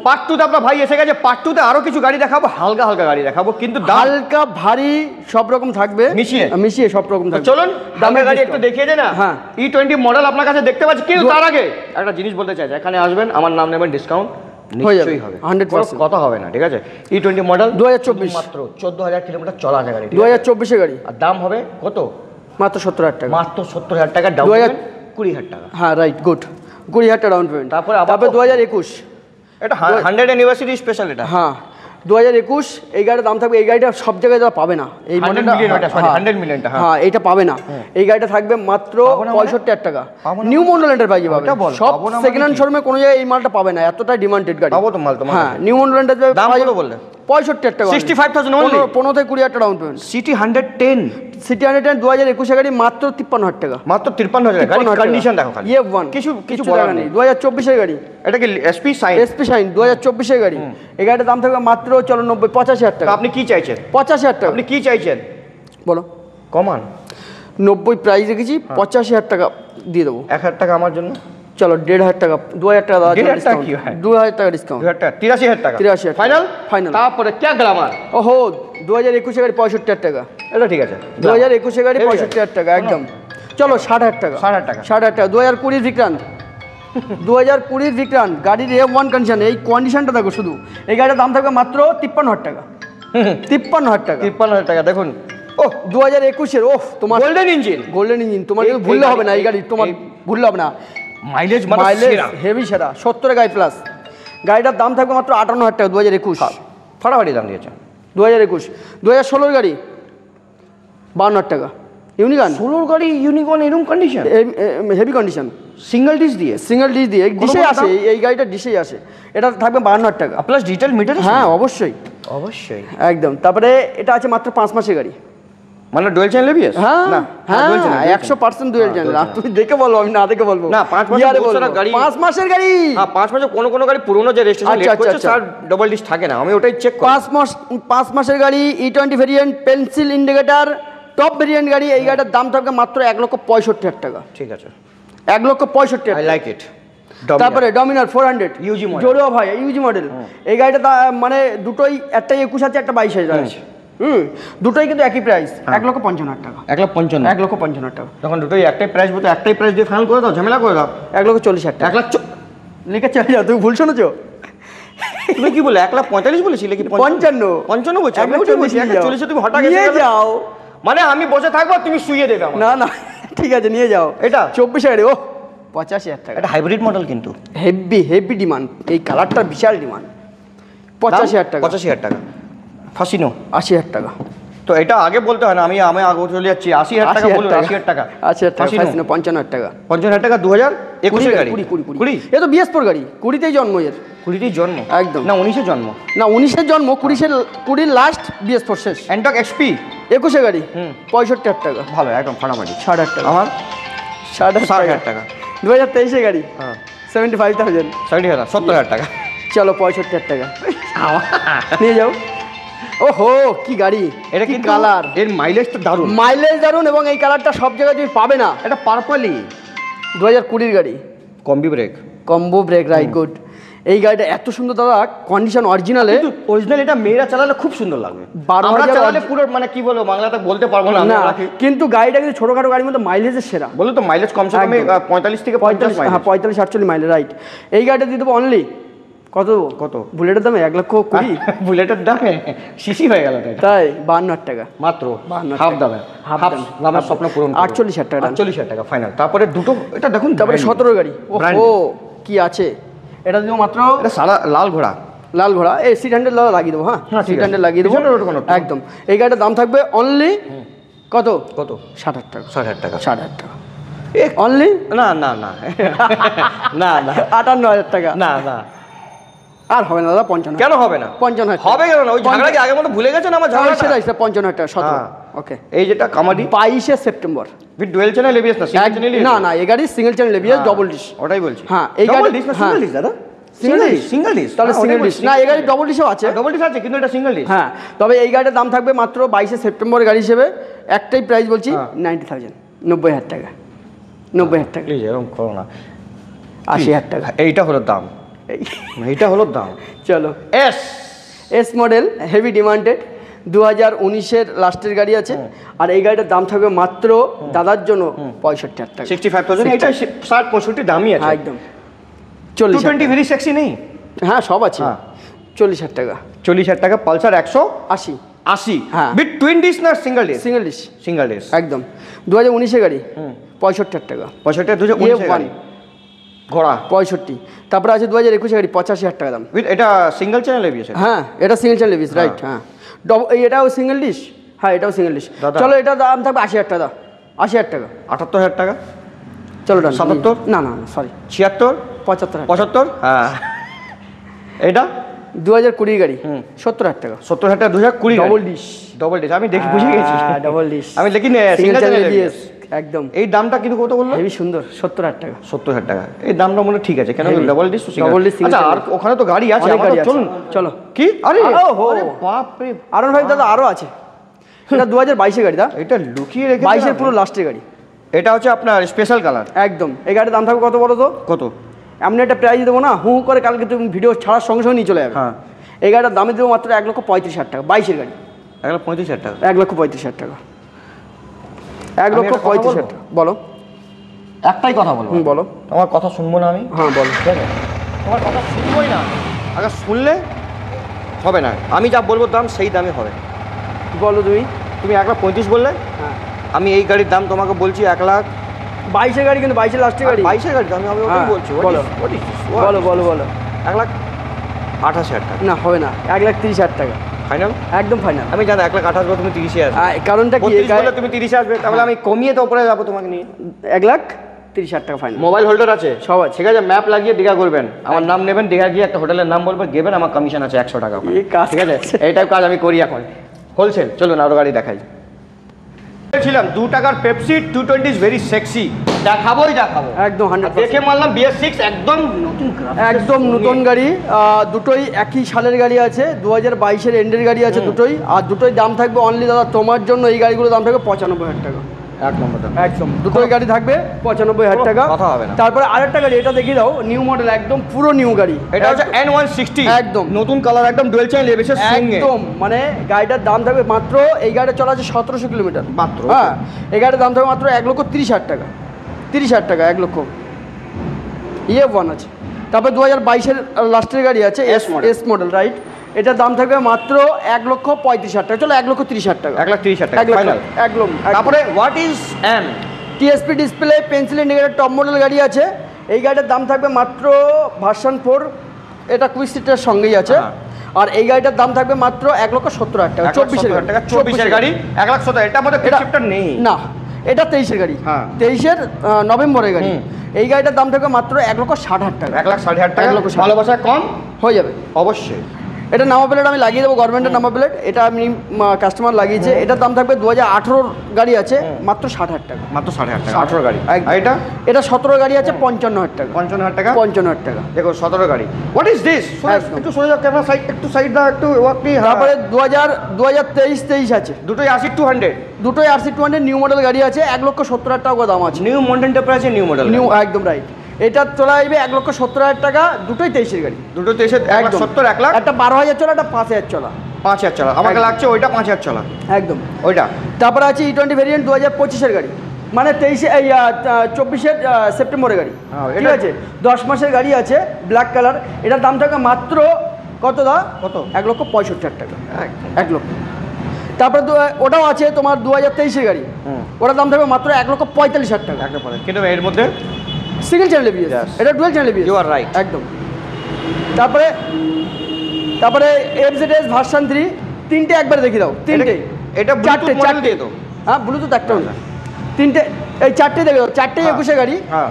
Part 2 তে আপনার ভাই এসে গেছে। পার্ট 2 তে আরো কিছু গাড়ি দেখাবো, হালকা হালকা গাড়ি দেখাবো, কিন্তু হালকা ভারী সব রকম থাকবে, মিশিয়ে সব রকম থাকবে। চলুন দামের গাড়ি একটু দেখিয়ে দেন না। হ্যাঁ, E20 মডেল আপনার কাছে দেখতে পাচ্ছি, কিন্তু তার আগে একটা জিনিস বলতে চাই, এখানে আসবেন আমার নাম নেবেন, ডিসকাউন্ট নিশ্চয়ই হবে, 100% কথা হবে না, ঠিক আছে? E20 মডেল 2024, মাত্র 14000 কিলোমিটার চলা আছে গাড়ি, 2024 এর গাড়ি। আর দাম হবে কত? মাত্র 70000 টাকা। মাত্র 70000 টাকা ডাউন পেমেন্ট, 20000 টাকা। হ্যাঁ রাইট, গুড, 20000 টাকা ডাউন পেমেন্ট। তারপরে 2021, এটা 100 অ্যানিভার্সারি স্পেশাল। এটা হ্যাঁ 2021 এই গাড়ির দাম থাকবে, এই গাড়িটা সব জায়গায় পাবে না, এই মডেলটা 100 মিলিয়নটা। হ্যাঁ এটা পাবে না, এই গাড়িটা থাকবে মাত্র 65000 টাটা। নিউ মডেল এন্টারপ্রাইজে পাবে, সব সেকেন্ড হ্যান্ড শোরুমে কোনো জায়গায় এই মালটা পাবে না, এতটা ডিমান্ডেড গাড়ি পাবো তো মাল তোমার। হ্যাঁ নিউ মডেল এন্টারপ্রাইজে দাম কত বললে? 65000 টাকা, 65000 অনলি, 15 থেকে 20000 টাকা ডাউন পেমেন্ট। সিটি 110, সিটি 110 2021 গাড়ি মাত্র 53000 টাকা, মাত্র 53000 গাড়ি। কন্ডিশন দেখো খালি, F1 কিছু বলার নেই। 2024 এর গাড়ি, এটা কি এসপি শাইন 2024 এর গাড়ি। এই গাড়িটার দাম থাকবে মাত্র 85,000 টাকা। আপনি কি চাইছেন? 85,000 টাকা। আপনি কি চাইছেন বলো, কমান। 90 প্রাইস রেখেছি, 85,000 টাকা দিয়ে দেবো। 1000 টাকা আমার জন্য, চলো 1500 টাকা, 2000 টাকা দাও, 1500 টাকা কি হয়? 2000 টাকা ডিসকাউন্ট, 2000 টাকা, 83000 টাকা, 83000 ফাইনাল। ফাইনাল। তারপরে কে গ্লামার, ওহো 2021 এর গাড়ি 65,000 টাকা, এটা ঠিক আছে। 2021 এর গাড়ি 65,000 টাকা একদম। চলো 60,000 টাকা, 60,000 টাকা, 60,000 টাকা। 2020 ভিক্রান্ত, 2020 ভিক্রান্ত গাড়ির F1 কন্ডিশন, এই কন্ডিশনটা দেখো শুধু। এই গাড়ির দাম থাকবে মাত্র 53,000 টাকা, 53,000 টাকা, 53,000 টাকা। দেখুন ও 2021 এর, ওফ তোমার গোল্ডেন ইঞ্জিন, তোমার ভুললে হবে না, এই গাড়ি তোমার ভুললে হবে না। মাইলেজ হেভি সেরা, 70 গাড়ি প্লাস। গাড়িটার দাম থাকবে মাত্র 58,000 টাকা। 2021 ফাটাফাটি দাম দিয়েছে। 2021 2016 গাড়ি 52,000 টাকা। ইউনিকন 16 গাড়ি, ইউনিকন এরকম condition, heavy condition, single dish দিয়ে ডিশে আসে, এই গাড়িটা ডিশেই আসে। এটা থাকবে 52,000 টাকা প্লাস ডিজিটাল মিটার। হ্যাঁ অবশ্যই অবশ্যই একদম। তারপরে এটা আছে মাত্র 5 মাসের গাড়ি, মানে ডুয়াল চ্যানেল এবিএস। হ্যাঁ হ্যাঁ 100% ডুয়াল চ্যানেল। তুমি দেখে বলো, আমি না দেখে বলবো না। 5 মাসের গাড়ি, 5 মাসের গাড়ি। হ্যাঁ 5 মাসে কোনো গাড়ি পুরনো যে রেজিস্ট্রেশন লেট করছে স্যার ডাবল ডিশ থাকে না, আমি ওটাই চেক করি। 5 মাসের গাড়ি, E20 variant, pencil indicator, top variant গাড়ি। এই গাড়িটার দাম থাকবে মাত্র 1,65,000 টাকা। ঠিক আছে, 1,65,000। I like it. তারপরে ডমিনার 400 ইউজি মডেল, জোড়ো ভাই ইউজি মডেল। এই গাড়িটা মানে দুটোই, একটা 21 আছে, একটা 22 আছে। দুটোই কিন্তু একই প্রাইস, 1,55,000 টাকা। 1,55,000 টাকা। তখন দুটোই একটাই প্রাইস, বলতে একটাই প্রাইস দিয়ে ফাইনাল করে দাও, ঝামেলা করে দাও। 1,40,000 টাকা। 1,00,000 লিখে চলে যাও, তুমি ভুল শুনেছো। তুমি কি বলে 1,45,000 বলেছিলে কি? 55 বলছি, আমি 1,40 তুমি হঠাৎ নিয়ে যাও। মানে আমি বসে থাকবো, তুমি শুয়ে দেবে আমাকে? না না ঠিক আছে, নিয়ে যাও। এটা 24 গাড়ি, ও 85,000 টাকা। এটা হাইব্রিড মডেল, কিন্তু হেভি ডিমান্ড, এই কালারটার বিশাল ডিমান্ড। 85,000 টাকা। 85,000 টাকা। ফাসিনো 80,000 টাকা। তো এটা আগে বলতে হয় না, আমি আগে চলে যাচ্ছি। 80,000 টাকা বলুন, 80,000 টাকা। 80,000 টাকা। ফাসিনো 55,000 টাকা। 55,000 টাকা। 2021 এর গাড়ি। 20 এ তো BS4 গাড়ি, 20তেই জন্ম এর। 20তেই জন্ম একদম। না 19 এ জন্ম? না 19 এর জন্ম, 20 লাস্ট, BS4 শেষ। এন্টক এক্সপি 21 এ গাড়ি 65,000 টাকা। ভালো, একদম ফাটাফাটি। 60,000 টাকা। আমার 60,000 টাকা। 2023 এর গাড়ি 75,000। 60,000, 70,000 টাকা। চলো 65,000 টাকা নিয়ে যাও। ওহো কি গাড়ি, এটা কি কালার, এর মাইলেজ তো দারুণ। মাইলেজ দারুণ, এবং এই কালারটা সব জায়গায় তুমি পাবে না। এটা পার্পলি 2020 এর গাড়ি, কম্বো ব্রেক, রাইট গুড। এই গাড়িটা এত সুন্দর দাদা, কন্ডিশন অরিজিনালে। অরিজিনাল, এটা মেয়েরা চালালে খুব সুন্দর লাগবে। 12,000 চালালে পুরো, মানে কি বলবো, বাংলাতে বলতে পারবো না। কিন্তু গাড়িটা কিন্তু ছোটখাটো গাড়ির মধ্যে মাইলেজের সেরা। বলো তো মাইলেজ কমসে কম 45 থেকে 50। হ্যাঁ 45-48 মাইলেজ, রাইট। এই গাড়িটা দিয়ে দেবো অনলি কত? বুলেটের দামে 1,20,000। বুলেটের দামে সিসি হয়ে গেল তাই 52,000 টাকা মাত্র, হাফ দামে। আমার স্বপ্ন পূরণ। 48,000 টাকা। 48,000 টাকা ফাইনাল। তারপরে দুটো, এটা দেখুন। তারপরে 17 গাড়ি, ও কি আছে, এটা দিব মাত্র। এটা সাদা লাল ঘোড়া, এই সিট হ্যান্ডেল লাগিয়ে দেবো। হ্যাঁ সিট হ্যান্ডেল লাগিয়ে দেবো একদম। এই গাড়িটার দাম থাকবে অনলি কত? 60,000 টাকা। 60,000 টাকা। 60,000 টাকা অনলি। না না না না না 58,000 টাকা। না না আর হবে না দাদা। 55 কেন হবে না? 55 হবে কেন না? ওই ঝগড়া কি আগের মতো ভুলে গেছেন আমার ঝগড়া? সেটাই 55,000 টাকা। 17 ওকে। এই যেটা কামাডি 22 September, with dual channel ABS না সিঙ্গেল চ্যানেল? না না, এই গাড়ি single channel ABS, double dish. ওটাই বলছি। হ্যাঁ এই গাড়ি ডবল ডিশ না সিঙ্গেল ডিশ দাদা? Single dish. তাহলে সিঙ্গেল ডিশ না, এই গাড়ি ডবল ডিশও আছে। ডবল ডিশ আছে, কিন্তু এটা সিঙ্গেল ডিশ। হ্যাঁ, তবে এই গাড়িটার দাম থাকবে মাত্র 22 সেপ্টেম্বর গাড়ি হিসেবে। একটাই প্রাইস বলছি, 90,000, 90,000 টাকা। 90,000 টাকা। প্লিজ এরকম করো না। 80,000 টাকা। এইটা হলো দাম। এইটা হলো দাম। চলো এস মডেল, হেভি ডিমান্ডেড, 2019-এর লাস্টের গাড়ি আছে। আর এই গাড়িটার দাম থাকবে মাত্র দাদার জন্য 65,000 টাকা। 65,000। এটা 60-65 দামই আছে একদম। 40 ভেরি সেক্সি নেই? হ্যাঁ সব আছে। 40,000 টাকা। 40,000 টাকা পালসার 180। হ্যাঁ বিট টুইন ডিস না সিঙ্গেল ডিস? সিঙ্গেল ডিস একদম। 2019-এর গাড়ি, 65,000 টাকা। 65 2019 গাড়ি, ঘোড়া 65। তারপরে আছে 2021 গাড়ি, 85,000 টাকা দাম। এটা সিঙ্গেল চ্যানেল এবিএস? হ্যাঁ এটা সিঙ্গেল চ্যানেল এবিএস, রাইট। হ্যাঁ এটাও সিঙ্গেল ডিশ। হ্যাঁ এটাও সিঙ্গেল ডিশ। চলো এটা দাম থাকবে 80,000 টাকা। 80,000 টাকা। 78,000 টাকা। চলো ডান। 77? না সরি 76? 75। হ্যাঁ এটা 2020 গাড়ি, 70,000 টাকা। 70,000 টাকা 2020 ডবল ডিশ। আমি দেখি বুঝে গেছি ডবল ডিশ। আমি দেখি সিঙ্গেল চ্যানেল এবিএস একদম। এই দামটা কিন্তু কত বললো? হেভি সুন্দর, 70,000 টাকা। 70,000 টাকা এই দামটা মনে ঠিক আছে। কেন ডবল ডিশ? আচ্ছা আর ওখানে তো গাড়ি আছে, চলুন। চলো। কি? আরে বাপ রে, আরন ভাই দাদা আরো আছে। এটা 2022-এর গাড়ি দা। এটা লুকিয়ে রেখে 22-এর পুরো লাস্টের গাড়ি। এটা হচ্ছে আপনার স্পেশাল কালার। একদম। এই গাড়ির দাম থাকবে কত বলো তো? কত? এমনি একটা প্রাইস দেবো না, হু করে কালকে তুমি ভিডিও ছাড়ার সঙ্গে সঙ্গে নিয়ে চলে যাবে। হ্যাঁ এই গাড়িটার দামে দেবো মাত্র 1,35,000 টাকা। 22-এর গাড়ি, 1,35,000 টাকা। 1,35,000 টাকা। 1,35,000 টাকা। বলো একটাই কথা বলো। বলো। তোমার কথা শুনবো না আমি? হ্যাঁ বলো। তোমার কথা শুনবোই না। আগে শুনলে হবে না, আমি যা বলবো দাম সেই দামে হবে। বলো তুমি 1,35,000 বললে। হ্যাঁ আমি এই গাড়ির দাম তোমাকে বলছি 1,22,000 গাড়ি, কিন্তু 22-এর লাস্টের গাড়ি। 22,000 গাড়ি আমি ওটাই বলছি। বলো বলো বলো। 1,28,000 টাকা। না হবে না, 1,30,000 টাকা ফাইনাল? একদম ফাইনাল। আমি জানি 1,28,000 তুমি 30-এ আসবে। কারণটা কি? তুমি 30-এ আসবে, তাহলে আমি কমিয়ে তো উপরে যাবো তোমাকে নিয়ে। 1,30,000 টাকা ফাইনাল। মোবাইল হোল্ডার আছে, সব আছে। ঠিক আছে। ম্যাপ লাগিয়ে দীঘা করবেন, আমার নাম নেবেন, দীঘা গিয়ে একটা হোটেলের নাম বলবেন, গেবেন, আমার কমিশন আছে 100 টাকা। ঠিক আছে, এই টাইপ কাজ আমি করি এখন হোলসেল। চলুন আরো গাড়ি দেখাই। বলেছিলাম 2 টাকার পেপসি 220 ইজ ভেরি সেক্সি। দেখাবো একদম 100%। দেখে মানলাম BS6 একদম নতুন গাড়ি। দুটোই একই সালের গাড়ি আছে, 2022-এর এন্ডের গাড়ি আছে দুটোই। আর দুটোই দাম থাকবে অনলি দাদা তোমার জন্য, এই গাড়িগুলোর দাম থাকবে 95,000 টাকা। একদম দুটোই গাড়ি থাকবে 95,000 টাকা। কথা হবে না। তারপরে আরেকটা গাড়ি, এটা দেখিয়ে দাও, নিউ মডেল, একদম পুরো নিউ গাড়ি। এটা হচ্ছে N160, একদম নতুন কালার, একদম ডুয়েল চ্যানেল এবিএস এর সঙ্গে। একদম মানে গাড়িটার দাম থাকবে মাত্র, এই গাড়িটা চলা আছে 1700 কিলোমিটার মাত্র। হ্যাঁ এই গাড়ির দাম থাকবে মাত্র 1,30,000 টাকা। 30,000 টাকা 1 লক্ষ। EF1 আছে। তারপরে 2022-এর লাস্টের গাড়ি আছে এস মডেল, রাইট। এটার দাম থাকবে মাত্র 1,35,000 টাকা। চলো 1,30,000 টাকা। 1,30,000 টাকা ফাইনাল একদম। তারপরে what is M? TSP display, pencil indicator, top model গাড়ি আছে। এই গাড়িটার দাম থাকবে মাত্র ভার্সন 4, এটা কুইক সিটের সঙ্গেই আছে। আর এই গাড়িটার দাম থাকবে মাত্র 1,70,000 টাকা। 24,000 টাকা। 24-এর গাড়ি 1,70,000। এটার মধ্যে শিফটার নেই না, এটা 23-এর গাড়ি। হ্যাঁ 23-এর নভেম্বরের গাড়ি। এই গাড়িটার দাম থাকবে মাত্র 1,60,000 টাকা। 1,60,000 টাকা। ভালোবাসা কম হয়ে যাবে অবশ্যই। এটা নাম্বার প্লেট আমি লাগিয়ে দেবো, গভর্নমেন্টের নাম্বার প্লেট। এটা আমি কাস্টমার লাগিয়েছে। এটার দাম থাকবে 2018 গাড়ি আছে মাত্র 60,000 টাকা। মাত্র 60,000 টাকা 18 গাড়ি। আর এটা 17 গাড়ি আছে 55,000 টাকা। 55,000 টাকা। 55,000 টাকা। দেখো 17 গাড়ি। What is this? একটু সরে যাও, ক্যামেরা সাইড, একটু সাইড দাও, একটু ওয়াকি। তারপরে 2023 আছে, দুটোই 80-200। দুটোই RC200 নিউ মডেল গাড়ি আছে। 1,70,000 টাকা দাম আছে। নিউ মডেলটা প্রাইস নিউ মডেল, নিউ একদম রাইট। এটা চলে আসবে 1,70,000 টাকা। দুটোই 23-এর গাড়ি। দুটো 23-এর 1,70,000 1 লাখ। একটা 12,000 চলা, একটা 5,000 চলা। 5,000 চলা আমাকে লাগছে, ওইটা 5,000 চলা একদম ওইটা। তারপরে আছে E20 ভেরিয়েন্ট 2025-এর গাড়ি, মানে 24-এর সেপ্টেম্বরের গাড়ি। ঠিক আছে, 10 মাসের গাড়ি আছে, ব্ল্যাক কালার। এটার দাম থাকবে মাত্র কত দা? কত? 1,65,000 টাকা। 1 লক্ষ। তারপরে ওটাও আছে তোমার 2023-এর গাড়ি। ওটার দাম থাকবে মাত্র 1,45,000 টাকা। কিন্তু এর মধ্যে সিঙ্গেল চ্যানেল এবিএস, এটা dual channel ABS. You are right একদম। তারপরে FZS ভার্সন 3, তিনটে একবারে দেখিয়ে দাও। তিনটে, এটা চারটে দিয়ে দাও। হ্যাঁ ব্লুটুথ একটাও না, তিনটে, এই চারটে দেখে দাও। চারটেই 21-এর গাড়ি। হ্যাঁ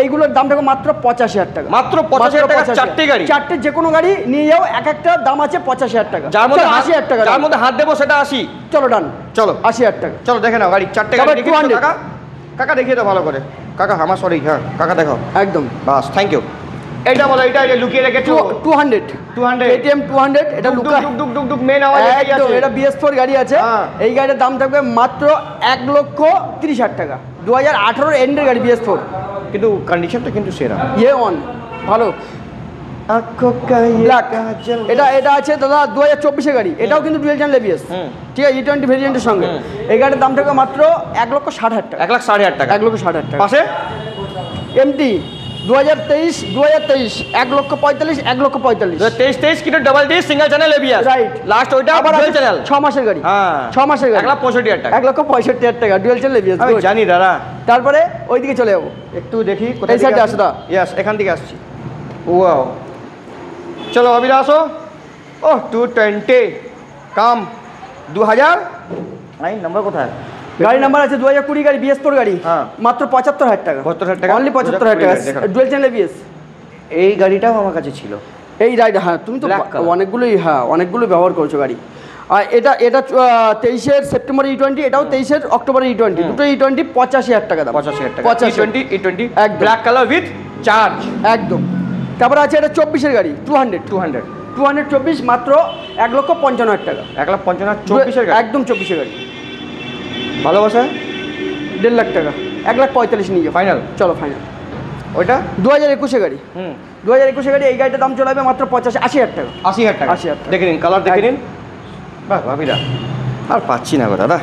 এইগুলোর দাম থাকবে মাত্র 85,000 টাকা। মাত্র 85,000 টাকা চারটে গাড়ি। চারটে যে কোনো গাড়ি নিয়ে যাও, এক একটা দাম আছে 85,000 টাকা। যার মধ্যে 80,000 টাকা, যার মধ্যে হাত দেবো সেটা 80। চলো ডান, চলো 80,000 টাকা। চলো দেখে নাও গাড়ি, চারটে গাড়ি দেখিয়ে দাও কাকা। কাকা দেখিয়ে দাও ভালো করে কাকা, আমার সরি। হ্যাঁ কাকা দেখো একদম, বাস, থ্যাংক ইউ। এটা বলো, এটা লুকিয়ে রেখেছো 200 KTM 200। এটা লুকা ডুক ডুক ডুক মেন আওয়াজ এটাই আছে। এটা BS4 গাড়ি আছে। এই গাড়ির দাম থাকবে মাত্র 1,30,000 টাকা। 2018 এন্ডের গাড়ি BS4, কিন্তু কন্ডিশনটা কিন্তু সেরা। অন ভালো। ব্ল্যাক। এটা আছে দাদা 2024 গাড়ি, এটাও কিন্তু ডুয়েল চ্যানেল এবিএস, ঠিক আছে, E20 ভেরিয়েন্টের সঙ্গে। এই গাড়ির দাম থাকবে মাত্র 1,60,000 টাকা। 1,60,000 টাকা। 1,60,000 টাকা। পাশে এমটি 2023 1,45,000, 1,45,000। 23 কিন্তু double D single channel ABS, right. Last ওইটা আবার ডুয়াল চ্যানেল, 6 মাসের গাড়ি। হ্যাঁ 6 মাসের গাড়ি, 1,65,000 টাকা। 1,65,000 টাকা ডুয়েল চ্যানেল এবিএস। আমি জানি দাদা। তারপরে ওইদিকে চলে যাবো, একটু দেখি কোথায় এই সাইডে আসো দা। ইয়েস, এখান থেকে আসছি। ওয়াও, চলো অবিরা আসো। ও 220 কাম 2000 নাই, নাম্বার কোথায়? গাড়ি নাম্বার আছে 2020 গাড়ি, BS4 গাড়ি, হ্যাঁ। মাত্র 75,000 টাকা। 75,000 টাকা, অনলি 75,000 টাকা, ডুয়েল চ্যানেল এবিএস। এই গাড়িটাও আমার কাছে ছিল। এই রাইড, হ্যাঁ তুমি তো অনেকগুলো ব্যবহার করছো গাড়ি। আর এটা 23 সেপ্টেম্বর E20, এটাও 23 অক্টোবর E20, দুটো E20 85,000 টাকা দাম। 85,000 টাকা। 85 E20 একদম। Black colour with charge. একদম। তারপরে আছে এটা 24 গাড়ি, 224 মাত্র 1,55,000 টাকা। 1,55,000 24 গাড়ি, একদম 24 গাড়ি। ভালোবাসা 1.5 লাখ টাকা, 1,45,000 নিয়ে যাও। ফাইনাল, চলো ফাইনাল। ওইটা 2021 গাড়ি, 2021 গাড়ি, এই গাড়িটার দাম চলে যাবে মাত্র 80,000 টাকা। 80,000 টাকা। 80,000 টাকা। দেখে নিন, কালার দেখে নিন। বাহ ভাবিরা, আর পাচ্ছি না গো দাদা।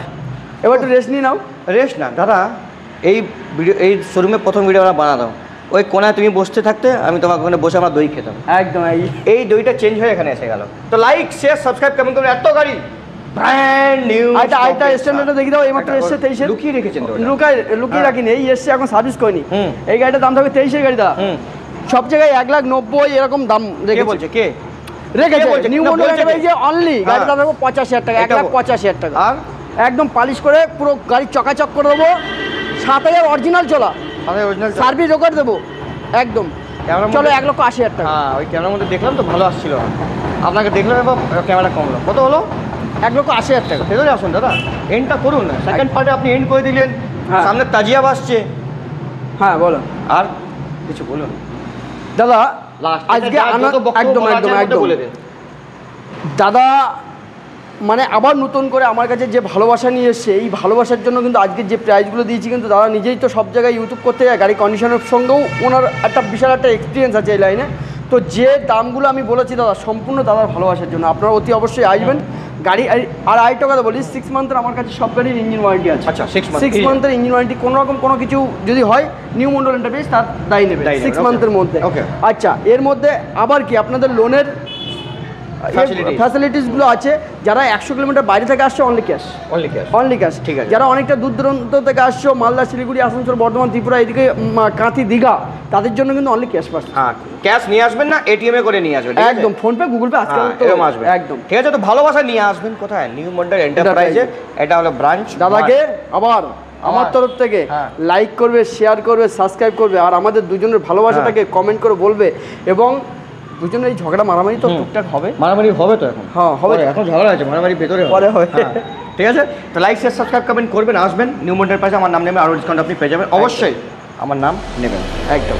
এবার একটু রেস্ট নিয়ে নাও। রেস্ট না দাদা, এই ভিডিও, এই শোরুমে প্রথম ভিডিও আমরা বানাতাম, ওই কোনায় তুমি বসতে থাকতে, আমি তোমাকে ওখানে বসে আমরা দই খেতাম। একদম। এই দইটা চেঞ্জ হয়ে এখানে এসে গেল। তো লাইক শেয়ার সাবস্ক্রাইব কমেন্ট করুন। এত গাড়ি ব্র্যান্ড নিউ। আইটা স্ট্যান্ডার্ডটা দেখি দাও, এইমাত্র এসছে 23 লুকিয়ে রেখেছেন তো? লুকিয়ে রাখিনি, এই এসছে, এখন সার্ভিস করিনি। এই গাড়িটার দাম থাকবে 23 গাড়ি দা। সব জায়গায় 1,90,000 এরকম দাম কে বলছে? কে রেখেছে? নিউ মডেল যে অনলি গাড়ির দাম থাকবে 85,000 টাকা, 1,85,000 টাকা। আর একদম পালিশ করে পুরো গাড়ি চকাচক করে দেবো, 7,000 অরিজিনাল চলা, সার্ভিস রেকর্ড দেবো একদম। চলো 1,80,000 টাকা। হ্যাঁ, ওই ক্যামেরার মধ্যে দেখলাম তো, ভালো আসছিল। আপনাকে দেখলাম এবং ক্যামেরা কমলো। কত হলো? 1,80,000 টাকা। ভেতরে আসুন দাদা, এন্ডটা করুন না। সেকেন্ড পার্টে আপনি এন্ড করে দিলেন, সামনে তাজিয়া আসছে। হ্যাঁ বলো, আর কিছু বলুন দাদা। লাস্ট আজকে একদম দাদা, মানে আবার নতুন করে আমার কাছে যে ভালোবাসা নিয়ে এসছে, এই ভালোবাসার জন্য কিন্তু আজকে যে প্রাইসগুলো দিয়েছি, কিন্তু দাদা নিজেই তো সব জায়গায় ইউটিউব করতে যায়, গাড়ি কন্ডিশনের সঙ্গেও ওনার একটা বিশাল একটা এক্সপিরিয়েন্স আছে এই লাইনে। তো যে দামগুলো আমি বলেছি দাদা, সম্পূর্ণ দাদার ভালোবাসার জন্য, আপনারা অতি অবশ্যই আসবেন। গাড়ি আর আরেকটা কথা বলি, 6 মান্থের আমার কাছে সব গাড়ির ইঞ্জিন ওয়ারেন্টি আছে। আচ্ছা, 6 মান্থের ইঞ্জিন ওয়ারেন্টি, কোনো রকম কোনো কিছু যদি হয় নিউ মন্ডল এন্টারপ্রাইজ তার দায়ী নেবে 6 মান্থের মধ্যে। আচ্ছা, এর মধ্যে আবার কি আপনাদের লোনের ফ্যাসিলিটিসগুলো আছে। যারা 100 কিলোমিটার বাইরে থেকে আসছে, অনলি ক্যাশ। ঠিক আছে। যারা অনেকটা দূর দূরান্ত থেকে আসছো, মালদা, শিলিগুড়ি, আসানসোল, বর্ধমান, ত্রিপুরা, এদিকে কাঁথি, দীঘা, তাদের জন্য কিন্তু অনলি ক্যাশ পাচ্ছে। হ্যাঁ, ক্যাশ নিয়ে আসবেন না, এটিএম এ করে নিয়ে আসবেন। একদম, ফোনপে, গুগল পে আজকাল এরকম আসবে একদম। ঠিক আছে, তো ভালোবাসা নিয়ে আসবেন কোথায়? নিউ মন্ডল এন্টারপ্রাইজে। এটা হলো ব্রাঞ্চ। দাদাকে আবার আমার তরফ থেকে লাইক করবে, শেয়ার করবে, সাবস্ক্রাইব করবে, আর আমাদের দুজনের ভালোবাসাটাকে কমেন্ট করে বলবে। এবং দুজনের এই ঝগড়া মারামারি তো টুকটাক হবে, মারামারি হবে তো এখন। হ্যাঁ হবে, এখন ঝগড়া আছে, মারামারি ভেতরে পরে হয়। ঠিক আছে, তো লাইক শেয়ার সাবস্ক্রাইব কমেন্ট করবেন, আসবেন নিউ মন্ডল পাশে। আমার নাম নেবেন, আরও ডিসকাউন্ট আপনি পেয়ে যাবেন। অবশ্যই আমার নাম নেবেন একদম।